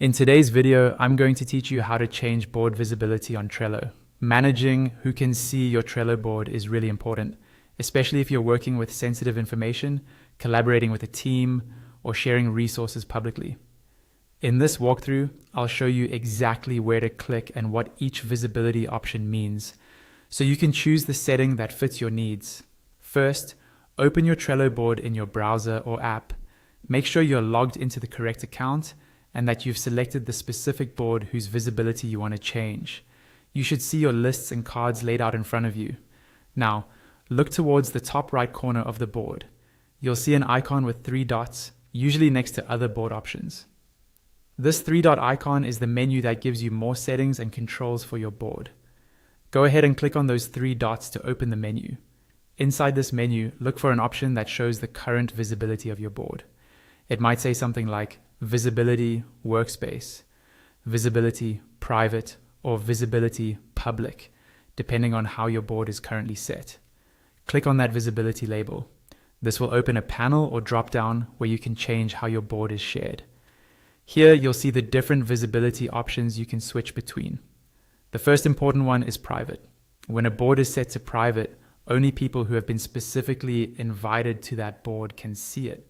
In today's video, I'm going to teach you how to change board visibility on Trello. Managing who can see your Trello board is really important, especially if you're working with sensitive information, collaborating with a team, or sharing resources publicly. In this walkthrough, I'll show you exactly where to click and what each visibility option means, so you can choose the setting that fits your needs. First, open your Trello board in your browser or app. Make sure you're logged into the correct account and that you've selected the specific board whose visibility you want to change. You should see your lists and cards laid out in front of you. Now, look towards the top right corner of the board. You'll see an icon with 3 dots, usually next to other board options. This 3-dot icon is the menu that gives you more settings and controls for your board. Go ahead and click on those 3 dots to open the menu. Inside this menu, look for an option that shows the current visibility of your board. It might say something like Visibility Workspace, Visibility Private, or Visibility Public, depending on how your board is currently set. Click on that visibility label. This will open a panel or drop-down where you can change how your board is shared. Here you'll see the different visibility options you can switch between. The first important one is private. When a board is set to private, only people who have been specifically invited to that board can see it.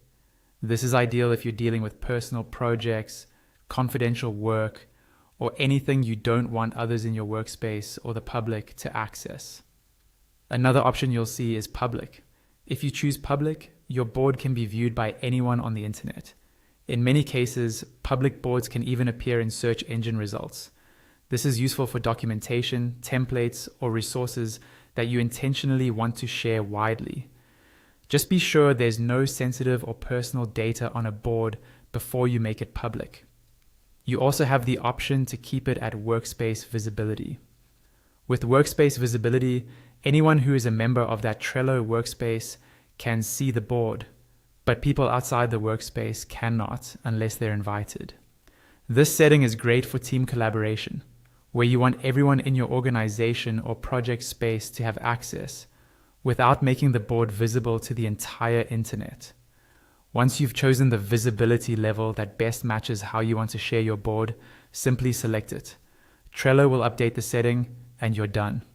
This is ideal if you're dealing with personal projects, confidential work, or anything you don't want others in your workspace or the public to access. Another option you'll see is public. If you choose public, your board can be viewed by anyone on the internet. In many cases, public boards can even appear in search engine results. This is useful for documentation, templates, or resources that you intentionally want to share widely. Just be sure there's no sensitive or personal data on a board before you make it public. You also have the option to keep it at workspace visibility. With workspace visibility, anyone who is a member of that Trello workspace can see the board, but people outside the workspace cannot unless they're invited. This setting is great for team collaboration, where you want everyone in your organization or project space to have access, without making the board visible to the entire internet. Once you've chosen the visibility level that best matches how you want to share your board, simply select it. Trello will update the setting and you're done.